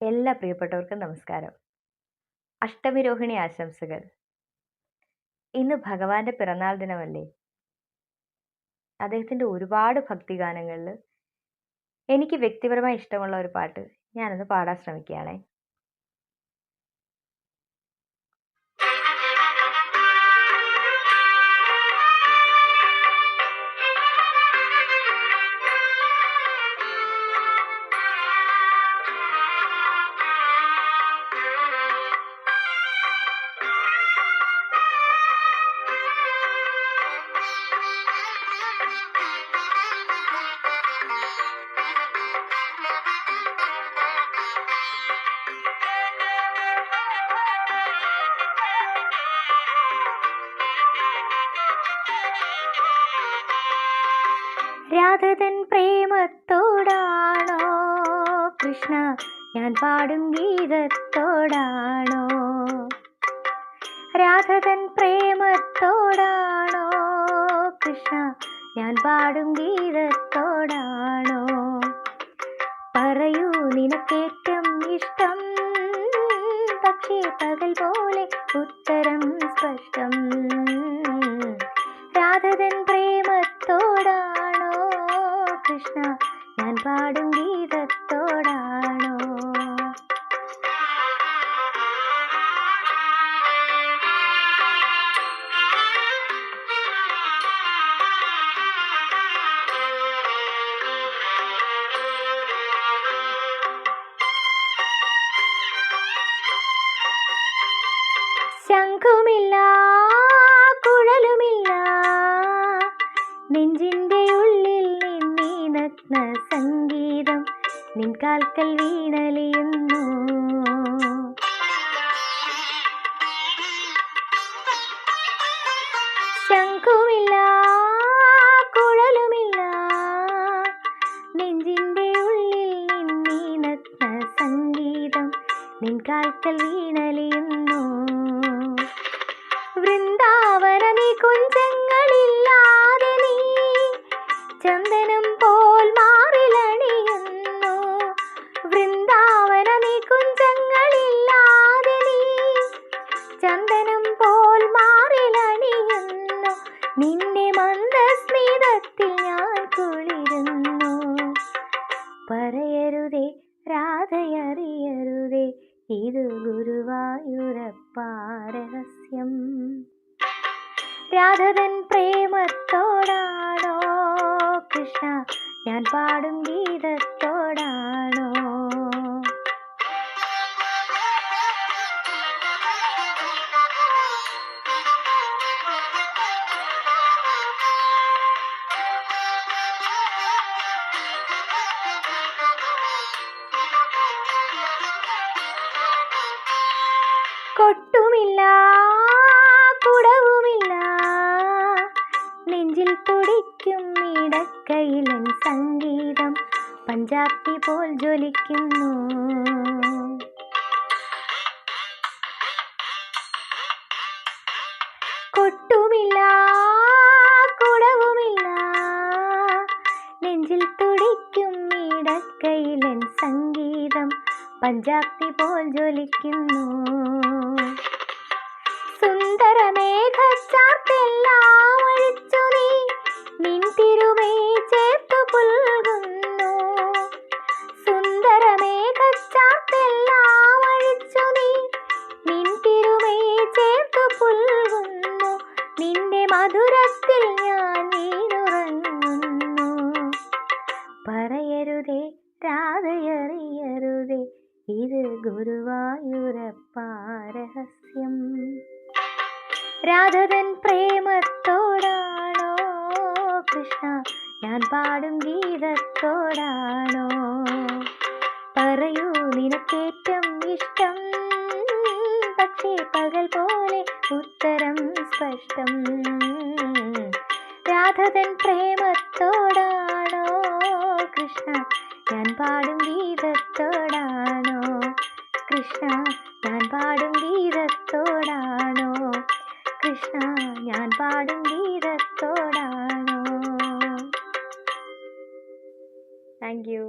എല്ലാ പ്രിയപ്പെട്ടവർക്കും നമസ്കാരം. അഷ്ടമിരോഹിണി ആശംസകൾ. ഇന്ന് ഭഗവാന്റെ പിറന്നാൾ ദിനമല്ലേ? അദ്ദേഹത്തിന്റെ ഒരുപാട് ഭക്തിഗാനങ്ങളിൽ എനിക്ക് വ്യക്തിപരമായി ഇഷ്ടമുള്ള ഒരു പാട്ട് ഞാനൊന്ന് പാടാൻ ശ്രമിക്കുകയാണേ. രാധതൻ പ്രേമത്തോടാണോ കൃഷ്ണ ഞാൻ പാടും ഗീതത്തോടാണോ? രാധതൻ പ്രേമത്തോടാണോ കൃഷ്ണ ഞാൻ പാടും ഗീതത്തോടാണോ? പറയൂ നിനക്കേറ്റം ഇഷ്ടം, പക്ഷേ പകൽ പോലെ ഉത്തരം സ്പഷ്ടം. രാധതൻ പ്രേമത്തോടാണോ കൃഷ്ണ ഞാൻ പാടും ഗീതത്തോടാണോ? ശംഖുമില്ല കുഴലുമില്ല നെഞ്ചിൻ്റെ ഉള്ളിൽ നിന്നീ നഗ്ന സംഗീതം നിൻ കാൽക്കൽ വീണലിയുന്നു. ശംഖുമില്ല കുഴലുമില്ല നെഞ്ചിൻ്റെ ഉള്ളിൽ നിന്നീ നഗ്ന സംഗീതം നിൻ കാൽക്കൽ വീണലിയുന്നു. വൃന്ദാവന നീ കുഞ്ചങ്ങളില്ലാതെ നീ ചന്ദനം പോൽ മാറിലണിയുന്നു. വൃന്ദാവന നീ കുഞ്ചങ്ങളില്ലാതെ നീ ചന്ദനം പോൽ മാറിലണിയുന്നു. നിന്റെ മന്ദസ്മിതത്തിൽ ഞാൻ കുളിരുന്നു. പറയരുതേ രാധയറിയരുതേ ഇത് ഗുരുവായൂരപ്പാ രഹസ്യം. രാധതൻ പ്രേമത്തോടാണോ കൃഷ്ണ ഞാൻ പാടും ഗീതത്തോടാണോ? കൊട്ടുമില്ല കുടവുമില്ല നെഞ്ചിൽ തുടിക്കും ഇടക്കയിലൻ സംഗീതം പഞ്ചാബ്ദി പോൽ ജ്വലിക്കുന്നു. കൊട്ടുമില്ല കുടവുമില്ല നെഞ്ചിൽ തുടിക്കും ഇടക്കയിലൻ സംഗീതം പഞ്ചാബ്ദി പോൽ ജ്വലിക്കുന്നു. സുന്ദര മേഘച്ചാർത്തെല്ലാം അഴിച്ചു നീ നിൻ തിരുമേ ചേർത്തു പുൽകുന്നു. സുന്ദര മേഘച്ചാർത്തെല്ലാം അഴിച്ചു നീ നിൻ തിരുമേ ചേർത്തു പുൽകുന്നു. നിന്റെ മധുരത്തിൽ ഞാൻ വീണുറങ്ങുന്നു. പറയരുതേ രാധയറിയരുതേ ഇത് ഗുരുവായൂരപ്പാ രഹസ്യം. രാധതൻ പ്രേമത്തോടാണോ കൃഷ്ണ ഞാൻ പാടും ഗീതത്തോടാണോ? പറയൂ നിനക്കേറ്റം ഇഷ്ടം, പക്ഷേ പകൽ പോലെ ഉത്തരം സ്പഷ്ടം. രാധതൻ പ്രേമത്തോടാണോ കൃഷ്ണ ഞാൻ പാടും ഗീതത്തോടാണോ? കൃഷ്ണ ഞാൻ പാടും ഗീതത്തോടാണോ? കൃഷ്ണ ഞാൻ പാടും ഗീതത്തോടാണോ? Thank you.